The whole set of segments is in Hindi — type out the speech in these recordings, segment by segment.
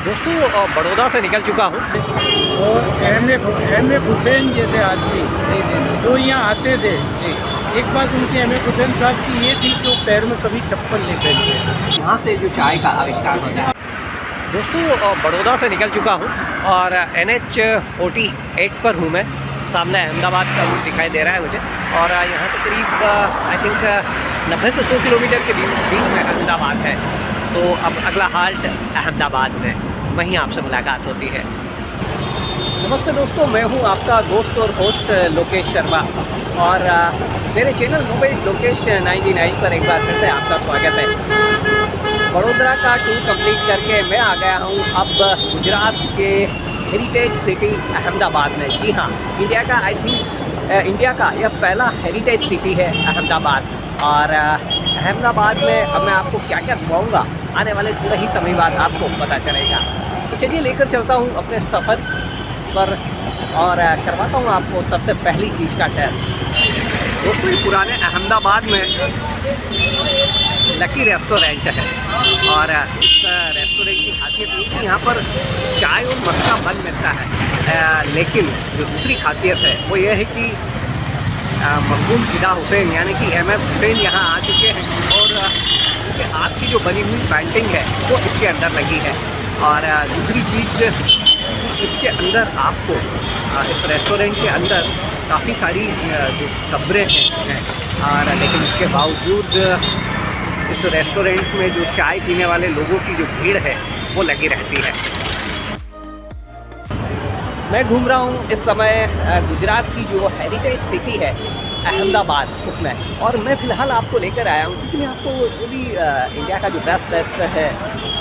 दोस्तों बड़ौदा से निकल चुका हूँ और अहमद हुसैन जैसे आदमी जो यहाँ आते थे। एक बात उनकी अहमद हुसैन साहब की ये थी कि वो पैर में कभी चप्पल नहीं पहनते। यहाँ से जो चाय का आविष्कार होता है। दोस्तों बड़ौदा से निकल चुका हूँ और NH 48 पर हूँ मैं। सामने अहमदाबाद का रूट दिखाई दे रहा है मुझे और यहाँ से करीब आई थिंक 90 से 100 किलोमीटर के बीच में अहमदाबाद है। तो अब अगला हाल्ट अहमदाबाद में, वहीं आपसे मुलाकात होती है। नमस्ते दोस्तों, मैं हूं आपका दोस्त और होस्ट लोकेश शर्मा और मेरे चैनल मोबाइल लोकेश 99 पर एक बार फिर से आपका स्वागत है। बड़ोदरा का टूर कंप्लीट करके मैं आ गया हूं अब गुजरात के हेरिटेज सिटी अहमदाबाद में। जी हाँ, इंडिया का यह पहला हेरिटेज सिटी है अहमदाबाद। और अहमदाबाद में अब मैं आपको क्या क्या दिखाऊँगा आने वाले थोड़े ही समय बाद आपको पता चलेगा। तो चलिए लेकर चलता हूँ अपने सफ़र पर और करवाता हूँ आपको सबसे पहली चीज़ का टेस्ट। दोस्तों ये पुराने अहमदाबाद में लकी रेस्टोरेंट है और इस रेस्टोरेंट की खासियत ये कि यहाँ पर चाय और मस्का बन मिलता है। लेकिन जो दूसरी खासियत है वो ये है कि मखदूम फिदा हुसैन यानी कि अहमद हुसैन यहाँ आ चुके हैं और उनके हाथ की जो बनी हुई पेंटिंग है वो इसके अंदर लगी है। और दूसरी चीज़, इसके अंदर आपको इस रेस्टोरेंट के अंदर काफ़ी सारी जो कब्रें हैं और लेकिन उसके बावजूद इस रेस्टोरेंट में जो चाय पीने वाले लोगों की जो भीड़ है वो लगी रहती है। मैं घूम रहा हूँ इस समय गुजरात की जो हेरिटेज सिटी है अहमदाबाद उसमें, और मैं फ़िलहाल आपको लेकर आया हूँ क्योंकि मैं आपको जो भी इंडिया का जो बेस्ट है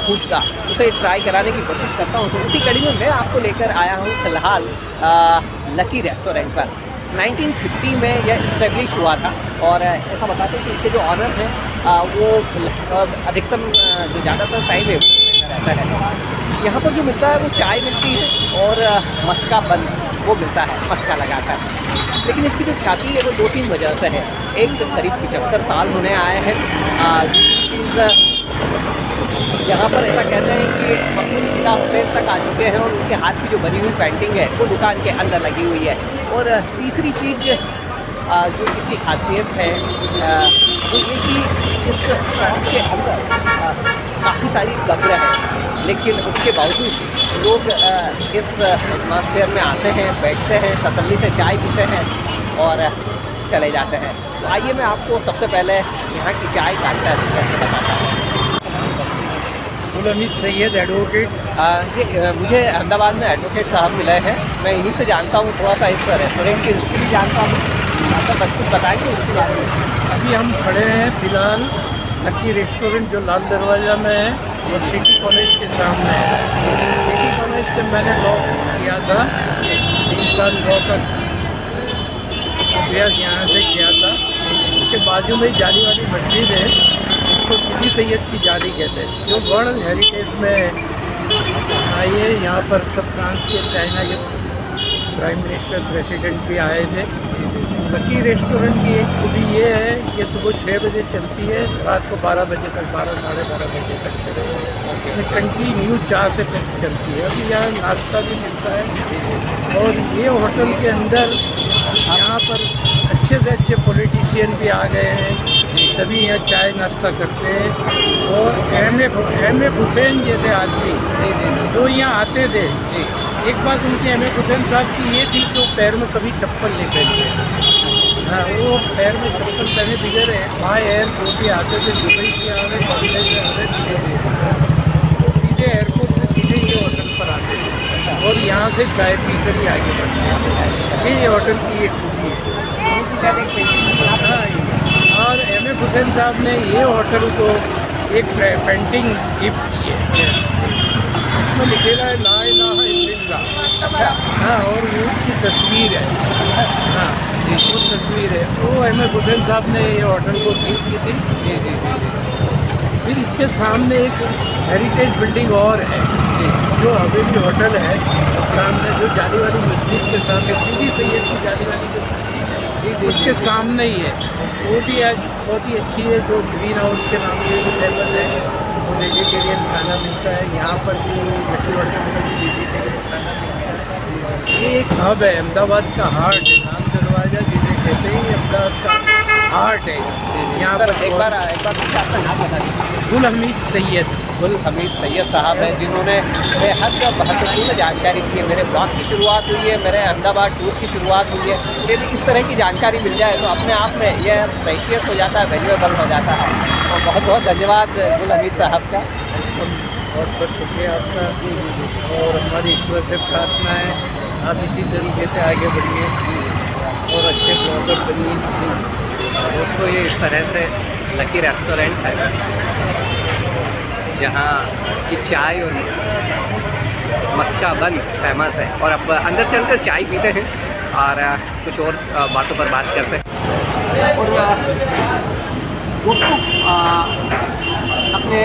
फूड का उसे ट्राई कराने की कोशिश करता हूँ। तो उसी कड़ी में मैं आपको लेकर आया हूँ फ़िलहाल लकी रेस्टोरेंट पर। 1950 में यह इस्टेब्लिश हुआ था और ऐसा बताते हैं कि इसके जो ऑनर हैं वो अधिकतम जो ज़्यादातर टाइम है रहता है। यहाँ पर जो मिलता है वो चाय मिलती है और मस्का बन वो मिलता है, मस्का लगाकर। लेकिन इसकी जो ख्याति है वो 2-3 वजह से है। एक तो करीब 75 साल होने आए हैं। यहाँ पर ऐसा कहते हैं कि मखदूम फिदा हुसैन तक आ चुके हैं और उनके हाथ की जो बनी हुई पेंटिंग है वो दुकान के अंदर लगी हुई है। और तीसरी चीज़ जो इसकी खासियत है वो ये कि इस शॉप के अंदर काफ़ी सारी कब्रें हैं, लेकिन उसके बावजूद लोग इस एटमॉस्फेयर में आते हैं, बैठते हैं, तसल्ली से चाय पीते हैं और चले जाते हैं। तो आइए मैं आपको सबसे पहले यहाँ की चाय का टेस्ट करके बताता हूँ। गुलामी सैयद एडवोकेट। ये मुझे अहमदाबाद में एडवोकेट साहब मिले हैं। मैं इन्हीं से जानता हूँ, थोड़ा सा इस रेस्टोरेंट की हिस्ट्री जानता हूँ। आपका बस कुछ बताएंगे उसके बारे में? अभी हम खड़े हैं फिलहाल लकी रेस्टोरेंट जो लाल दरवाज़ा में है और सिटी कॉलेज के सामने है। सिटी कॉलेज से मैंने लॉ किया था, 3 साल लॉ का अभ्यास यहाँ से किया था। उसके बाजू में जाली वाली मस्जिद है, इसको सिटी सैयद की जाली कहते हैं, जो वर्ल्ड हेरिटेज में है। आइए, यहाँ पर सब फ्रांस के, चाइना के प्राइम मिनिस्टर, प्रेसिडेंट भी आए थे। लकी रेस्टोरेंट की एक खूबी ये है कि सुबह 6 बजे चलती है, रात को 12 बजे तक, 12 साढ़े 12 बजे तक चलती है। कंटिन्यू 4 से 5 चलती है। अभी यहाँ नाश्ता भी मिलता है और ये होटल के अंदर यहाँ पर अच्छे से अच्छे पॉलिटिशियन भी आ गए हैं। सभी यहाँ चाय नाश्ता करते हैं और अहमद हुसैन जैसे आदमी जो यहाँ आते थे। एक बात उनकी अहमद हुसैन साहब की ये थी कि वो पैर में कभी चप्पल नहीं पहनते। हाँ, वो पैर में चप्पल पहने बिगड़ रहे हैं। बाय एयर जो भी आते थे, दुबई से आ रहे, बॉम्बे से आ रहे, सीधे एयरपोर्ट से सीधे ये होटल पर आते थे और यहाँ से चाय पी कर ही आगे बढ़ते हैं। ये होटल की एक खूबी है। हाँ, और अहमद हुसैन साहब ने ये होटल को एक पेंटिंग गिफ्ट की है, उसमें लिखेगा है ला इलाहा इल्लल्लाह। हाँ, और वो उसकी तस्वीर है। हाँ, वो तस्वीर है। वो अहमद हुसैन साहब ने ये होटल को गिफ्ट की थी। फिर इसके सामने एक हेरिटेज बिल्डिंग और है जो हवेली होटल है, सामने जो जाली वाली मस्जिद के सामने सीधी सैयद की जाली वाली जो मस्जिद है उसके सामने ही है। वो भी आज बहुत ही अच्छी है, जो ग्रीन हाउस के नाम से लेवल है। वेजिटेरियन खाना मिलता है। यहाँ पर भी लकी होटल में भी वेजिटेरियन खाना मिलता है। ये एक हब है, अहमदाबाद का हार्ट है, लाल दरवाज़ा जिसे कहते हैं, अहमदाबाद का हार्ट है। यहाँ पर एक बार मुझे आपका नाम बता दीजिए। गुल हमीद सैयद। गुल हमीद सैयद साहब हैं, जिन्होंने बेहद महत्वपूर्ण जानकारी दी है। मेरे ब्लॉग की शुरुआत हुई है, मेरे अहमदाबाद टूर की शुरुआत हुई है। यदि इस तरह की जानकारी मिल जाए तो अपने आप में यह प्रेशियस हो जाता है, वैल्यूएबल हो जाता है। और बहुत बहुत धन्यवाद गुल हमीद साहब का। बहुत बहुत शुक्रिया आपका। और हमारी ईश्वर से प्रार्थना है आप इसी तरीके से आगे बढ़िए और अच्छे ब्लॉगर बनिए। दोस्तों, ये इस तरह से लकी रेस्टोरेंट है जहाँ की चाय और मस्का बन फेमस है। और अब अंदर चलकर चाय पीते हैं और कुछ और बातों पर बात करते हैं। और दोस्तों, अपने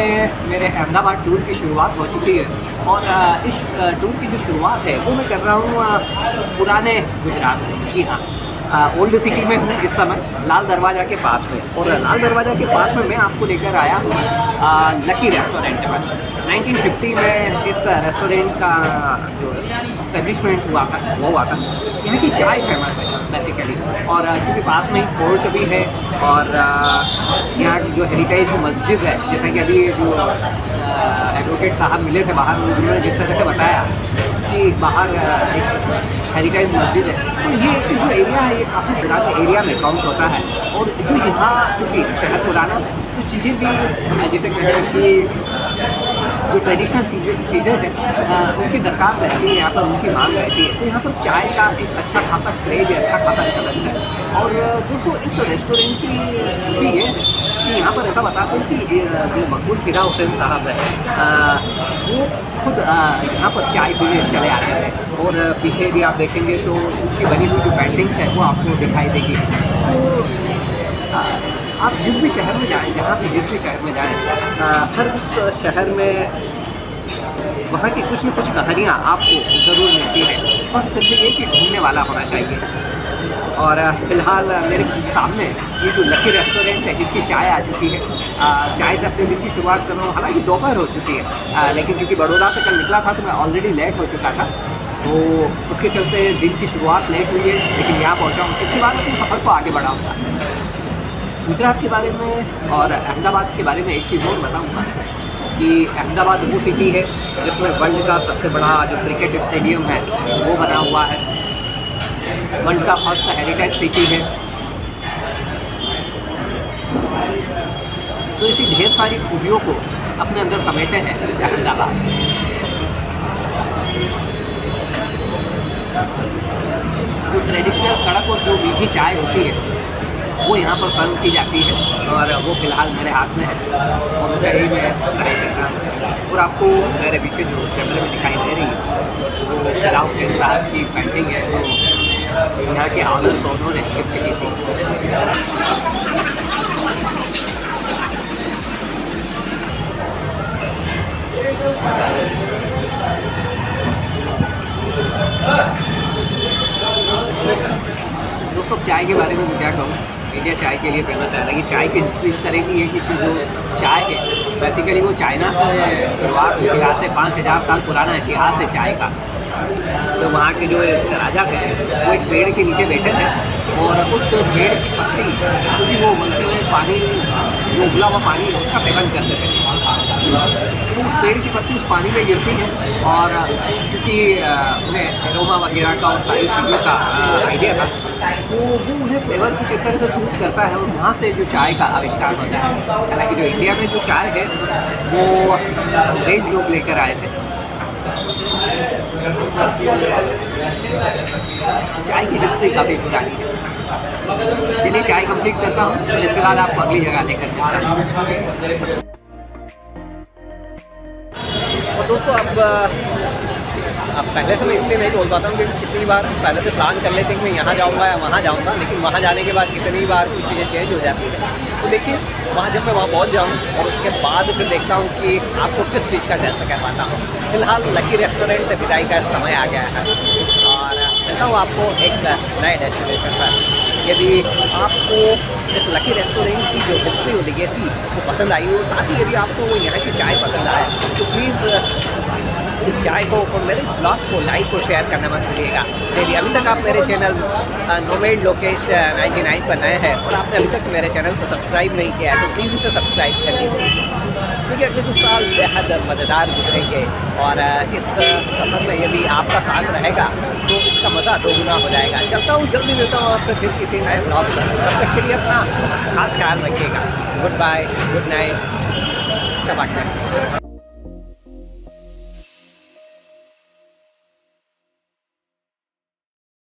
मेरे अहमदाबाद टूर की शुरुआत हो चुकी है। और इस टूर की जो शुरुआत है वो मैं कर रहा हूँ पुराने गुजरात से। जी हाँ, ओल्ड सिटी में हूँ इस समय, लाल दरवाज़ा के पास में। और लाल दरवाज़ा के पास में मैं आपको लेकर आया हूँ लकी रेस्टोरेंट में। 1950 में इस रेस्टोरेंट का जो इस्टेब्लिशमेंट हुआ था वो हुआ था। यहाँ की चाय फेमस है बेसिकली। और क्योंकि पास में ही कोर्ट भी है और यहाँ की जो हेरिटेज मस्जिद है, जैसा कि अभी जो एडवोकेट साहब मिले थे बाहर, उन्होंने जिस तरह से बताया कि बाहर एक हेरिटेज मस्जिद है, तो ये जो एरिया है ये काफ़ी पुराने एरिया में काउंट होता है। और जो यहाँ चूँकि शहर पुराना, तो चीज़ें भी जैसे कहते हैं कि जो ट्रेडिशनल चीज़ें हैं उनकी दरकार रहती है, यहाँ पर उनकी मांग रहती है। तो यहाँ पर चाय का एक अच्छा खासा क्रेज है, अच्छा खासा चलन है। और दोस्तों, इस रेस्टोरेंट की भी ये कि यहाँ पर ऐसा बताते हैं कि जो मकबूल फिदा हुसैन साहब है वो खुद यहाँ पर चाय पीने चले आते हैं। और पीछे भी आप देखेंगे तो उनकी बनी हुई जो पेंटिंग्स है वो आपको दिखाई देगी। तो आप जिस भी शहर में जाएँ, जहाँ भी जिस भी शहर में जाएँ, हर उस शहर में वहाँ की कुछ न कुछ कहानियाँ आपको ज़रूर मिलती हैं। और सिर्फ ये कि घूमने वाला होना चाहिए। और फ़िलहाल मेरे सामने ये जो लकी रेस्टोरेंट है इसकी चाय आ चुकी है। चाय से अपने दिन की शुरुआत कर रहा हूँ। हालांकि दोपहर हो चुकी है, लेकिन क्योंकि बड़ौदा से कल निकला था तो मैं ऑलरेडी लेट हो चुका था, तो उसके चलते दिन की शुरुआत लेट हुई है। लेकिन यहाँ पहुँचा हूँ, इसके बाद अपने सफ़र को आगे बढ़ाऊँगा। गुजरात के बारे में और अहमदाबाद के बारे में एक चीज़ और बताऊँगा कि अहमदाबाद वो सिटी है जिसमें वर्ल्ड का सबसे बड़ा जो क्रिकेट स्टेडियम है वो बना हुआ है। वर्ल्ड का फर्स्ट हेरिटेज सिटी है। तो ऐसी ढेर सारी खूबियों को अपने अंदर समेटे हैं अहमदाबाद। जो ट्रेडिशनल कड़क और जो मीठी चाय होती है वो यहाँ पर सर्व की जाती है। और वो फ़िलहाल मेरे हाथ में है और मुझे यही मैं ट्राई कर रहा हूँ। और आपको मेरे पीछे जो कैमरे में दिखाई दे रही है वो फिदा हुसैन साहब की पेंटिंग है जो यहाँ के ऑनर को उन्होंने गिफ्ट की थी। दोस्तों, चाय के बारे में मैं क्या कहूँ, इंडिया चाय के लिए फेमस है। हालांकि चाय की हिस्ट्री इस तरह की है कि जो चाय है बेसिकली वो चाइना से शुरुआत हुई थी। आज से 5000 साल पुराना इतिहास है चाय का। तो वहाँ के जो राजा थे वो एक पेड़ के नीचे बैठे थे और उस पेड़ की पत्ती क्योंकि वो उबलते हुए पानी, जो उबला हुआ पानी उसका सेवन करते थे। तो उस पेड़ की पत्ती उस पानी में गिरती है और क्योंकि उन्हें एरोमा वगैरह का और सारी चीज़ों का आइडिया था, तो वो उन्हें फ्लेवर कुछ इस तरह से सूट करता है और वहाँ से जो चाय का आविष्कार होता है। हालांकि जो इंडिया में जो चाय है वो अंग्रेज लोग लेकर आए थे। चाय की हिस्ट्री काफ़ी पुरानी है। चलिए चाय कंप्लीट करता हूँ और इसके बाद आपको अगली जगह लेकर चलता हूँ। और दोस्तों, अब पहले से मैं इसलिए नहीं बोल पाता हूँ क्योंकि कितनी बार पहले से प्लान कर लेते हैं कि मैं यहाँ जाऊँगा या वहाँ जाऊँगा, लेकिन वहाँ जाने के बाद कितनी बार कुछ चीज़ें चेंज हो जाती है। तो देखिए, वहाँ जब मैं वहाँ पहुँच जाऊँ और उसके बाद फिर देखता हूँ कि आपको किस चीज़ का टेस्ट कर पाता हूँ। फिलहाल लकी रेस्टोरेंट से विदाई का समय आ गया है और मिलता हूँ आपको एक नए डेस्टिनेशन पर। यदि आपको इस लकी रेस्टोरेंट की जो हिस्ट्री और लेगेसी वो पसंद आई हो, साथ ही यदि आपको यहाँ की चाय पसंद आए तो प्लीज़ इस चाय को और मेरे इस ब्लॉग को लाइक और शेयर करना मत भूलिएगा। यदि अभी तक आप मेरे चैनल नोमेड लोकेश 99 पर नए हैं और आपने अभी तक मेरे चैनल को सब्सक्राइब नहीं किया है तो प्लीज़ इसे सब्सक्राइब कर लीजिए, क्योंकि अगले कुछ साल बेहद मज़ेदार गुजरेंगे और इस सफ़र में यदि आपका साथ रहेगा तो इसका मज़ा दोगुना हो जाएगा। चलता हूँ, जल्दी मिलता हूँ आपसे फिर किसी नए ब्लॉग में। तब तक के लिए अपना खास ख्याल रखिएगा। Good bye, good night, शबाश।